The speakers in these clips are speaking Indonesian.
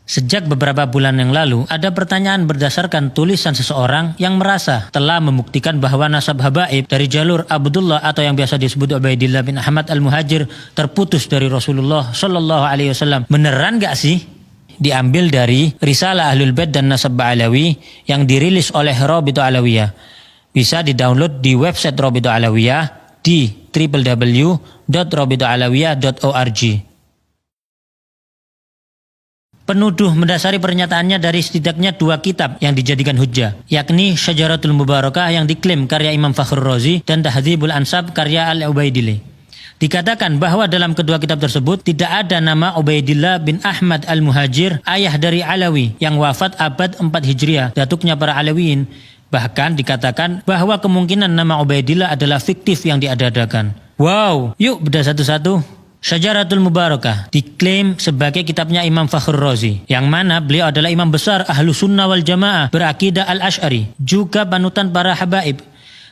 Sejak beberapa bulan yang lalu, ada pertanyaan berdasarkan tulisan seseorang yang merasa telah membuktikan bahwa nasab habaib dari jalur Abdullah atau yang biasa disebut Ubaidillah bin Ahmad al-Muhajir terputus dari Rasulullah Shallallahu Alaihi Wasallam. Beneran gak sih? Diambil dari Risalah Ahlul Bait dan Nasab Ba'alawi yang dirilis oleh Rabithah Alawiyah. Bisa didownload di website Rabithah Alawiyah di www.rabithahalawiyah.org. Penuduh mendasari pernyataannya dari setidaknya 2 kitab yang dijadikan hujjah, yakni Syajaratul Mubarakah yang diklaim karya Imam Fakhrur Razi dan Tahdzibul Ansab karya Al-Ubaidili. Dikatakan bahwa dalam kedua kitab tersebut tidak ada nama Ubaidillah bin Ahmad al-Muhajir, ayah dari Alawi yang wafat abad 4 Hijriah, datuknya para Alawiyin. Bahkan dikatakan bahwa kemungkinan nama Ubaidillah adalah fiktif yang diada-adakan. Wow, yuk bedah satu-satu. Syajaratul Mubarakah diklaim sebagai kitabnya Imam Fakhrur Razi, yang mana beliau adalah imam besar Ahlus Sunnah wal Jamaah berakidah Al-Asy'ari, juga panutan para habaib.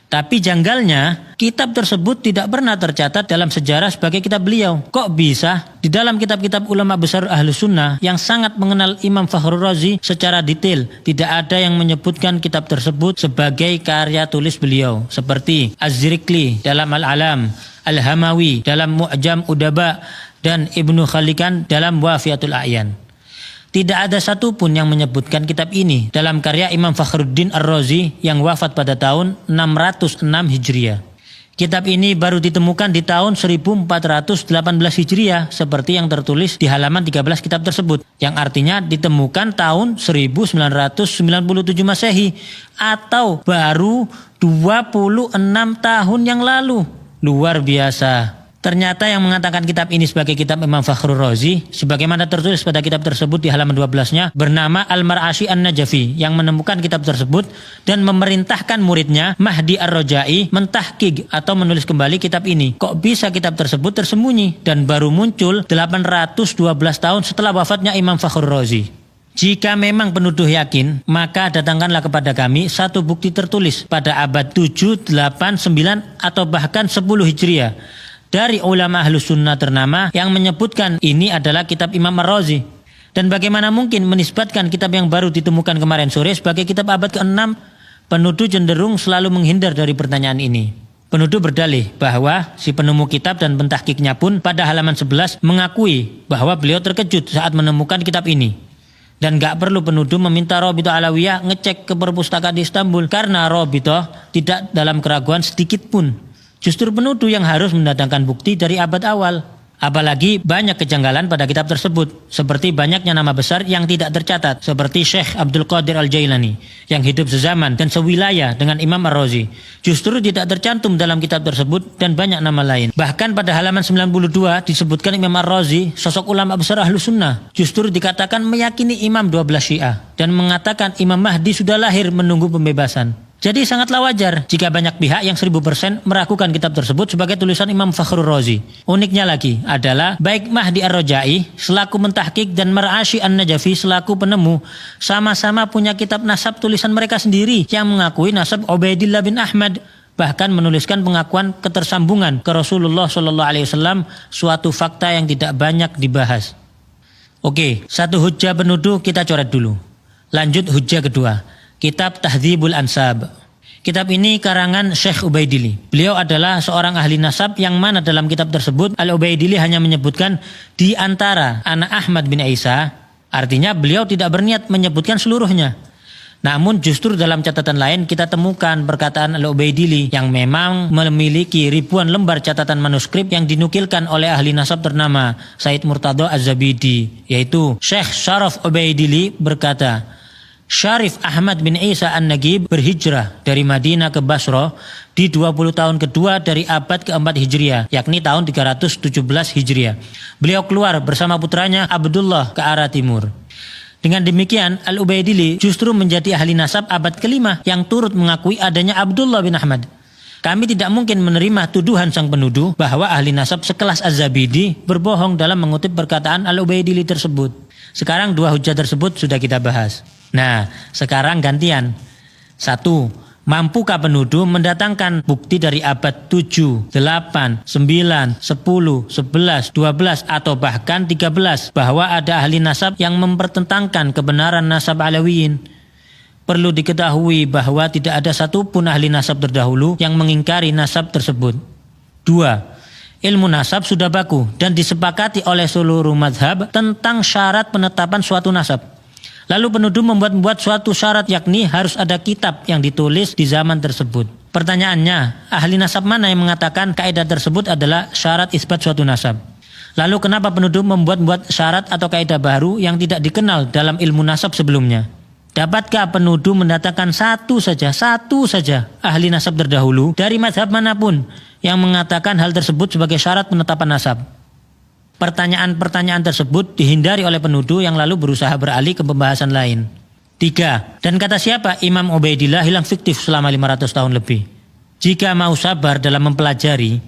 Tapi janggalnya, kitab tersebut tidak pernah tercatat dalam sejarah sebagai kitab beliau. Kok bisa? Di dalam kitab-kitab ulama besar Ahlus Sunnah yang sangat mengenal Imam Fakhrur Razi secara detail, tidak ada yang menyebutkan kitab tersebut sebagai karya tulis beliau, seperti Az-Zirikli dalam Al-Alam, Al-Hamawi dalam Mu'jam Udaba, dan Ibnu Khalikan dalam Wafiatul A'yan. Tidak ada satupun yang menyebutkan kitab ini dalam karya Imam Fakhruddin Ar-Razi yang wafat pada tahun 606 Hijriah. Kitab ini baru ditemukan di tahun 1418 Hijriah seperti yang tertulis di halaman 13 kitab tersebut, yang artinya ditemukan tahun 1997 Masehi atau baru 26 tahun yang lalu. Luar biasa. Ternyata yang mengatakan kitab ini sebagai kitab Imam Fakhrur Razi, sebagaimana tertulis pada kitab tersebut di halaman 12-nya, bernama Al-Mar'ashi An-Najafi, yang menemukan kitab tersebut dan memerintahkan muridnya Mahdi Ar-Rajai mentahqiq atau menulis kembali kitab ini. Kok bisa kitab tersebut tersembunyi dan baru muncul 812 tahun setelah wafatnya Imam Fakhrur Razi? Jika memang penuduh yakin, maka datangkanlah kepada kami satu bukti tertulis pada abad 7, 8, 9 atau bahkan 10 Hijriah dari ulama Ahlus Sunnah ternama yang menyebutkan ini adalah kitab Imam Ar-Razi. Dan bagaimana mungkin menisbatkan kitab yang baru ditemukan kemarin sore sebagai kitab abad ke-6? Penuduh cenderung selalu menghindar dari pertanyaan ini. Penuduh berdalih bahwa si penemu kitab dan pentahqiqnya pun pada halaman 11 mengakui bahwa beliau terkejut saat menemukan kitab ini. Dan gak perlu penuduh meminta Rabithah Alawiyah ngecek ke perpustakaan di Istanbul, karena Rabithah tidak dalam keraguan sedikit pun. Justru penuduh yang harus mendatangkan bukti dari abad awal. Apalagi banyak kejanggalan pada kitab tersebut, seperti banyaknya nama besar yang tidak tercatat, seperti Syekh Abdul Qadir Al-Jailani yang hidup sezaman dan sewilayah dengan Imam Ar-Razi. Justru tidak tercantum dalam kitab tersebut dan banyak nama lain. Bahkan pada halaman 92 disebutkan Imam Ar-Razi, sosok ulama besar Ahlus Sunnah, justru dikatakan meyakini Imam 12 Syiah dan mengatakan Imam Mahdi sudah lahir menunggu pembebasan. Jadi sangatlah wajar jika banyak pihak yang 1000% meragukan kitab tersebut sebagai tulisan Imam Fakhrur Razi. Uniknya lagi adalah baik Mahdi Ar-Rajai selaku mentahqiq dan Mar'ashi An-Najafi selaku penemu sama-sama punya kitab nasab tulisan mereka sendiri yang mengakui nasab Ubaidillah bin Ahmad, bahkan menuliskan pengakuan ketersambungan ke Rasulullah Shallallahu Alaihi Wasallam, suatu fakta yang tidak banyak dibahas. Oke, satu hujjah penuduh kita coret dulu. Lanjut hujjah kedua. Kitab Tahdzibul Ansab. Kitab ini karangan Syekh Ubaidili. Beliau adalah seorang ahli nasab yang mana dalam kitab tersebut Al-Ubaidili hanya menyebutkan di antara anak Ahmad bin Isa. Artinya beliau tidak berniat menyebutkan seluruhnya. Namun justru dalam catatan lain kita temukan perkataan Al-Ubaidili yang memang memiliki ribuan lembar catatan manuskrip yang dinukilkan oleh ahli nasab ternama Said Murtadha Az-Zabidi, yaitu Syekh Syaraf Ubaidili berkata, Syarif Ahmad bin Isa An-Nagib berhijrah dari Madinah ke Basra di 20 tahun kedua dari abad ke-4 Hijriah, yakni tahun 317 Hijriah. Beliau keluar bersama putranya Abdullah ke arah timur. Dengan demikian, Al-Ubaidili justru menjadi ahli nasab abad ke-5 yang turut mengakui adanya Abdullah bin Ahmad. Kami tidak mungkin menerima tuduhan sang penuduh bahwa ahli nasab sekelas Az-Zabidi berbohong dalam mengutip perkataan Al-Ubaidili tersebut. Sekarang 2 hujjah tersebut sudah kita bahas. Nah, sekarang gantian. 1. Mampukah penuduh mendatangkan bukti dari abad 7, 8, 9, 10, 11, 12 atau bahkan 13 bahwa ada ahli nasab yang mempertentangkan kebenaran nasab Alawiyin? Perlu diketahui bahwa tidak ada satupun ahli nasab terdahulu yang mengingkari nasab tersebut. 2. Ilmu nasab sudah baku dan disepakati oleh seluruh mazhab tentang syarat penetapan suatu nasab. Lalu penuduh membuat suatu syarat, yakni harus ada kitab yang ditulis di zaman tersebut. Pertanyaannya, ahli nasab mana yang mengatakan kaidah tersebut adalah syarat isbat suatu nasab? Lalu kenapa penuduh membuat syarat atau kaidah baru yang tidak dikenal dalam ilmu nasab sebelumnya? Dapatkah penuduh mendatangkan satu saja ahli nasab terdahulu dari mazhab manapun yang mengatakan hal tersebut sebagai syarat penetapan nasab? Pertanyaan-pertanyaan tersebut dihindari oleh penuduh yang lalu berusaha beralih ke pembahasan lain. 3. Dan kata siapa Imam Ubaidillah hilang fiktif selama 500 tahun lebih? Jika mau sabar dalam mempelajari,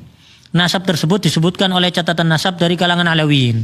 nasab tersebut disebutkan oleh catatan nasab dari kalangan Alawiyin.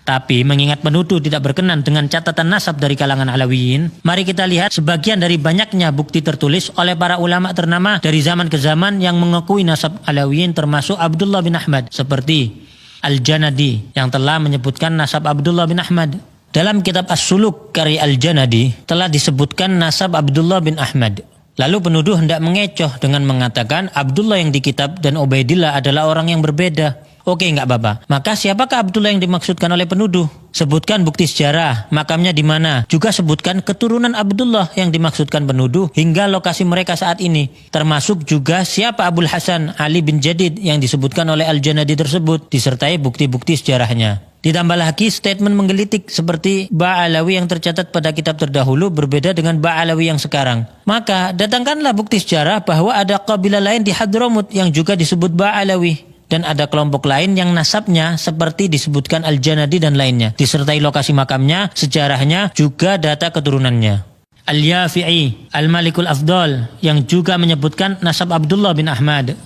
Tapi mengingat penuduh tidak berkenan dengan catatan nasab dari kalangan Alawiyin, mari kita lihat sebagian dari banyaknya bukti tertulis oleh para ulama ternama dari zaman ke zaman yang mengakui nasab Alawiyin, termasuk Abdullah bin Ahmad, seperti Al-Janadi yang telah menyebutkan nasab Abdullah bin Ahmad. Dalam kitab As-Suluk karya Al-Janadi telah disebutkan nasab Abdullah bin Ahmad. Lalu penuduh hendak mengecoh dengan mengatakan Abdullah yang di kitab dan Ubaidillah adalah orang yang berbeda. Oke, enggak apa-apa. Maka siapakah Abdullah yang dimaksudkan oleh penuduh? Sebutkan bukti sejarah, makamnya di mana. Juga sebutkan keturunan Abdullah yang dimaksudkan penuduh hingga lokasi mereka saat ini. Termasuk juga siapa Abul Hasan Ali bin Jadid yang disebutkan oleh Al-Janadi tersebut, disertai bukti-bukti sejarahnya. Ditambah lagi statement menggelitik seperti Ba'alawi yang tercatat pada kitab terdahulu berbeda dengan Ba'alawi yang sekarang. Maka datangkanlah bukti sejarah bahwa ada kabilah lain di Hadramut yang juga disebut Ba'alawi. Dan ada kelompok lain yang nasabnya seperti disebutkan Al-Janadi dan lainnya, disertai lokasi makamnya, sejarahnya, juga data keturunannya. Al-Yafi'i, Al-Malikul Afdal yang juga menyebutkan nasab Abdullah bin Ahmad.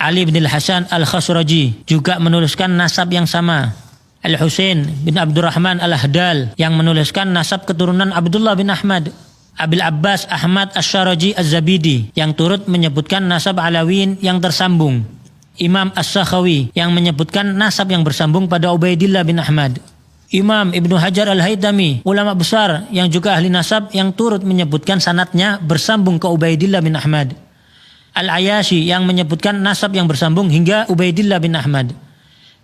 Ali bin Al-Hasan Al-Khasraji juga menuliskan nasab yang sama. Al-Husain bin Abdurrahman Al-Ahdal yang menuliskan nasab keturunan Abdullah bin Ahmad. Abil Abbas Ahmad Asy-Syaraji Az-Zabidi yang turut menyebutkan nasab Alawiyin yang tersambung. Imam As-Sakhawi yang menyebutkan nasab yang bersambung pada Ubaidillah bin Ahmad. Imam Ibnu Hajar Al-Haytami, ulama besar yang juga ahli nasab yang turut menyebutkan sanadnya bersambung ke Ubaidillah bin Ahmad. Al-Ayashi yang menyebutkan nasab yang bersambung hingga Ubaidillah bin Ahmad.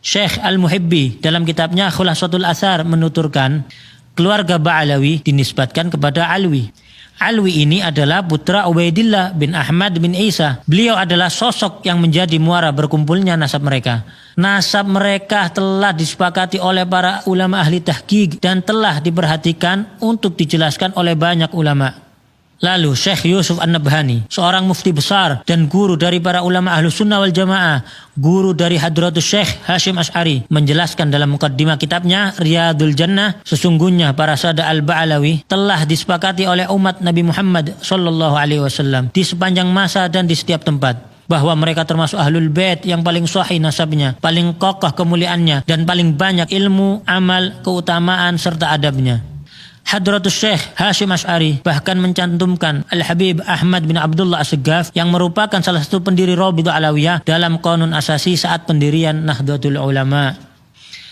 Syekh Al-Muhibbi dalam kitabnya Khulasatul Athar menuturkan keluarga Ba'alawi dinisbatkan kepada Alwi. Alwi ini adalah putra Ubaidillah bin Ahmad bin Isa. Beliau adalah sosok yang menjadi muara berkumpulnya nasab mereka. Nasab mereka telah disepakati oleh para ulama ahli tahqiq dan telah diperhatikan untuk dijelaskan oleh banyak ulama. Lalu Syekh Yusuf An-Nabhani, seorang mufti besar dan guru dari para ulama Ahlus Sunnah wal Jamaah, guru dari Hadratus Syekh Hashim Asy'ari, menjelaskan dalam mukaddimah kitabnya Riyadul Jannah, sesungguhnya para sada al-Ba'alawi telah disepakati oleh umat Nabi Muhammad SAW di sepanjang masa dan di setiap tempat, bahwa mereka termasuk Ahlul Bait yang paling sahih nasabnya, paling kokoh kemuliaannya, dan paling banyak ilmu, amal, keutamaan, serta adabnya. Hadratus Syekh Hashim Asy'ari bahkan mencantumkan Al-Habib Ahmad bin Abdullah As-Segaf yang merupakan salah satu pendiri Rabithah Alawiyah dalam Qanun Asasi saat pendirian Nahdlatul Ulama.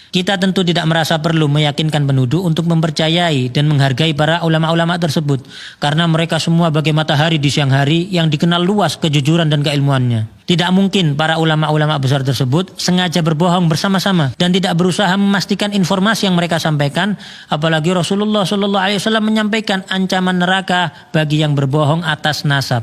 Kita tentu tidak merasa perlu meyakinkan penuduh untuk mempercayai dan menghargai para ulama-ulama tersebut, karena mereka semua bagai matahari di siang hari yang dikenal luas kejujuran dan keilmuannya. Tidak mungkin para ulama-ulama besar tersebut sengaja berbohong bersama-sama dan tidak berusaha memastikan informasi yang mereka sampaikan, apalagi Rasulullah SAW menyampaikan ancaman neraka bagi yang berbohong atas nasab.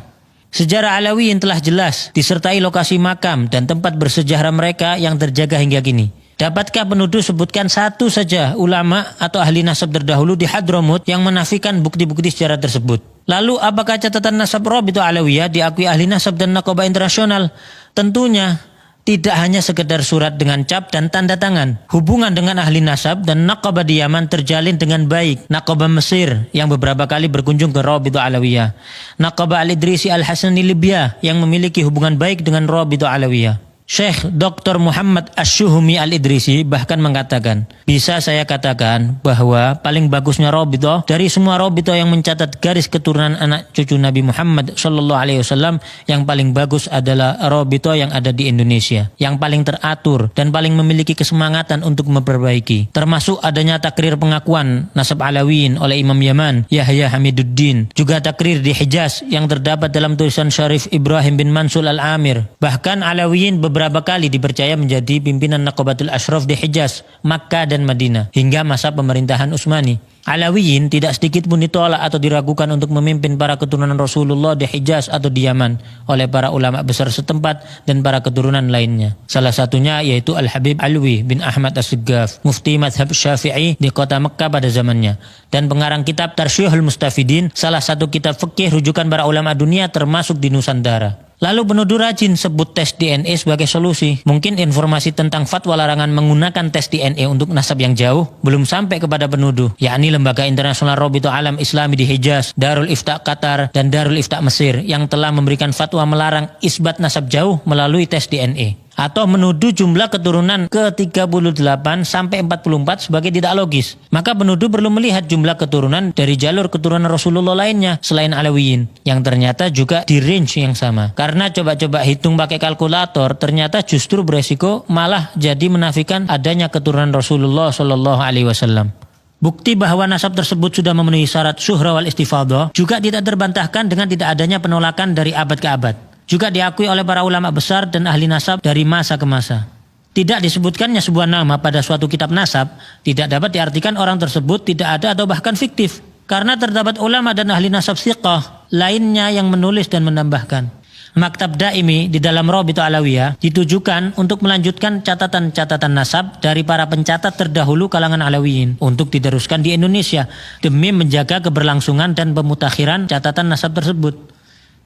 Sejarah Alawiyin telah jelas disertai lokasi makam dan tempat bersejarah mereka yang terjaga hingga kini. Dapatkah penuduh sebutkan satu saja ulama atau ahli nasab terdahulu di Hadramut yang menafikan bukti-bukti sejarah tersebut? Lalu apakah catatan nasab Rabithah Alawiyah diakui ahli nasab dan nakobah internasional? Tentunya tidak hanya sekedar surat dengan cap dan tanda tangan. Hubungan dengan ahli nasab dan nakobah di Yaman terjalin dengan baik. Nakobah Mesir yang beberapa kali berkunjung ke Rabithah Alawiyah. Nakobah Al-Idrisi Al-Hasani Libya yang memiliki hubungan baik dengan Rabithah Alawiyah. Syekh Dr. Muhammad Asy-Syuhumi Al-Idrisi bahkan mengatakan, bisa saya katakan bahwa paling bagusnya Rabithah dari semua Rabithah yang mencatat garis keturunan anak cucu Nabi Muhammad SAW, yang paling bagus adalah Rabithah yang ada di Indonesia, yang paling teratur dan paling memiliki kesemangatan untuk memperbaiki, termasuk adanya takrir pengakuan nasab Alawiyin oleh Imam Yaman Yahya Hamiduddin, juga takrir di Hijaz yang terdapat dalam tulisan Syarif Ibrahim bin Mansur Al-Amir. Bahkan Alawiyin beberapa kali dipercaya menjadi pimpinan Naqabatul Ashraf di Hijaz, Makkah dan Madinah hingga masa pemerintahan Utsmani. Alawiyin tidak sedikit pun ditolak atau diragukan untuk memimpin para keturunan Rasulullah di Hijaz atau di Yaman oleh para ulama besar setempat dan para keturunan lainnya. Salah satunya yaitu Al-Habib Alwi bin Ahmad As-Siggaf, mufti madhab Syafi'i di kota Mekkah pada zamannya, dan pengarang kitab Tarsyihul Mustafidin, salah satu kitab fikih rujukan para ulama dunia termasuk di Nusantara. Lalu penuduh rajin sebut tes DNA sebagai solusi. Mungkin informasi tentang fatwa larangan menggunakan tes DNA untuk nasab yang jauh belum sampai kepada penuduh, yakni Lembaga Internasional Rabithah Alam Islami di Hijaz, Darul Ifta Qatar, dan Darul Ifta Mesir yang telah memberikan fatwa melarang isbat nasab jauh melalui tes DNA. Atau menuduh jumlah keturunan ke-38 sampai 44 sebagai tidak logis. Maka penuduh perlu melihat jumlah keturunan dari jalur keturunan Rasulullah lainnya selain Alawiyin, yang ternyata juga di range yang sama. Karena coba-coba hitung pakai kalkulator, ternyata justru beresiko malah jadi menafikan adanya keturunan Rasulullah SAW. Bukti bahwa nasab tersebut sudah memenuhi syarat syuhrah wal istifadhah juga tidak terbantahkan dengan tidak adanya penolakan dari abad ke abad. Juga diakui oleh para ulama besar dan ahli nasab dari masa ke masa. Tidak disebutkannya sebuah nama pada suatu kitab nasab tidak dapat diartikan orang tersebut tidak ada atau bahkan fiktif, karena terdapat ulama dan ahli nasab thiqah lainnya yang menulis dan menambahkan. Maktab Daimi di dalam Rabithah Alawiyah ditujukan untuk melanjutkan catatan-catatan nasab dari para pencatat terdahulu kalangan Alawiyin untuk diteruskan di Indonesia demi menjaga keberlangsungan dan pemutakhiran catatan nasab tersebut.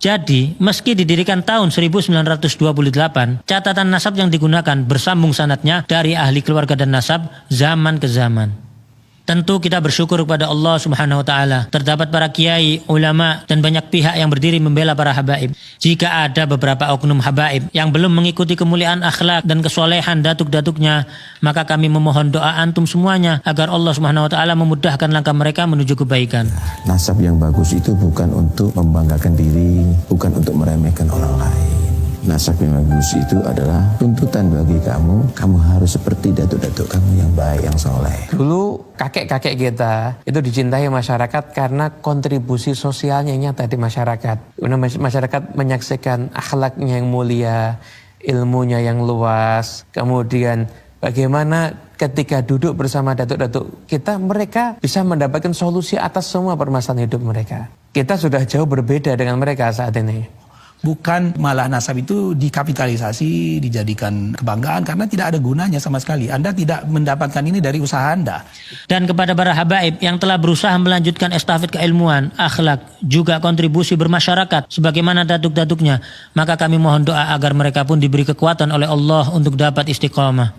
Jadi, meski didirikan tahun 1928, catatan nasab yang digunakan bersambung sanadnya dari ahli keluarga dan nasab zaman ke zaman. Tentu kita bersyukur kepada Allah Subhanahu wa taala. Terdapat para kiai, ulama dan banyak pihak yang berdiri membela para habaib. Jika ada beberapa oknum habaib yang belum mengikuti kemuliaan akhlak dan kesolehan datuk-datuknya, maka kami memohon doa antum semuanya agar Allah Subhanahu wa taala memudahkan langkah mereka menuju kebaikan. Nasab yang bagus itu bukan untuk membanggakan diri, bukan untuk meremehkan orang lain. Nasab yang bagus itu adalah tuntutan bagi kamu. Kamu harus seperti datuk-datuk kamu yang baik, yang soleh. Dulu kakek-kakek kita itu dicintai masyarakat karena kontribusi sosialnya nyata di masyarakat. Masyarakat menyaksikan akhlaknya yang mulia, ilmunya yang luas. Kemudian bagaimana ketika duduk bersama datuk-datuk kita, mereka bisa mendapatkan solusi atas semua permasalahan hidup mereka. Kita sudah jauh berbeda dengan mereka saat ini. Bukan malah nasab itu dikapitalisasi, dijadikan kebanggaan karena tidak ada gunanya sama sekali. Anda tidak mendapatkan ini dari usaha Anda. Dan kepada para habaib yang telah berusaha melanjutkan estafet keilmuan, akhlak, juga kontribusi bermasyarakat sebagaimana datuk-datuknya, maka kami mohon doa agar mereka pun diberi kekuatan oleh Allah untuk dapat istiqamah.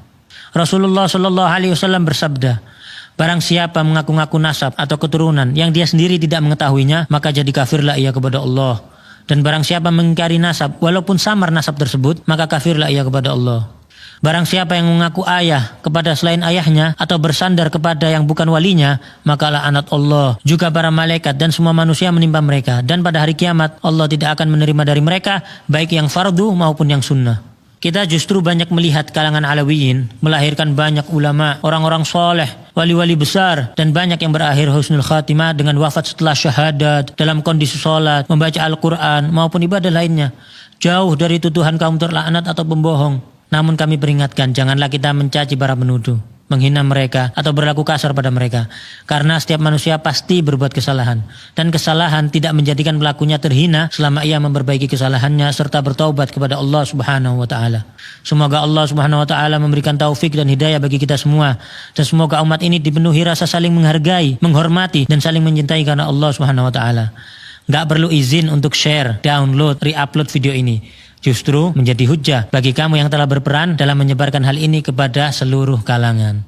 Rasulullah SAW bersabda, barang siapa mengaku-ngaku nasab atau keturunan yang dia sendiri tidak mengetahuinya, maka jadi kafirlah ia kepada Allah. Dan barang siapa mengingkari nasab, walaupun samar nasab tersebut, maka kafirlah ia kepada Allah. Barang siapa yang mengaku ayah kepada selain ayahnya, atau bersandar kepada yang bukan walinya, maka laknat Allah, juga para malaikat dan semua manusia menimpa mereka. Dan pada hari kiamat, Allah tidak akan menerima dari mereka, baik yang fardu maupun yang sunnah. Kita justru banyak melihat kalangan Alawiyin melahirkan banyak ulama, orang-orang soleh, wali-wali besar, dan banyak yang berakhir husnul khatimah dengan wafat setelah syahadat, dalam kondisi sholat, membaca Al-Quran, maupun ibadah lainnya. Jauh dari tuduhan kaum terlaknat atau pembohong. Namun kami peringatkan, janganlah kita mencaci para penuduh, menghina mereka, atau berlaku kasar pada mereka. Karena setiap manusia pasti berbuat kesalahan. Dan kesalahan tidak menjadikan pelakunya terhina selama ia memperbaiki kesalahannya serta bertaubat kepada Allah Subhanahu wa ta'ala. Semoga Allah Subhanahu wa ta'ala memberikan taufik dan hidayah bagi kita semua. Dan semoga umat ini dipenuhi rasa saling menghargai, menghormati, dan saling mencintai karena Allah Subhanahu wa ta'ala. Gak perlu izin untuk share, download, re-upload video ini. Justru menjadi hujah bagi kamu yang telah berperan dalam menyebarkan hal ini kepada seluruh kalangan.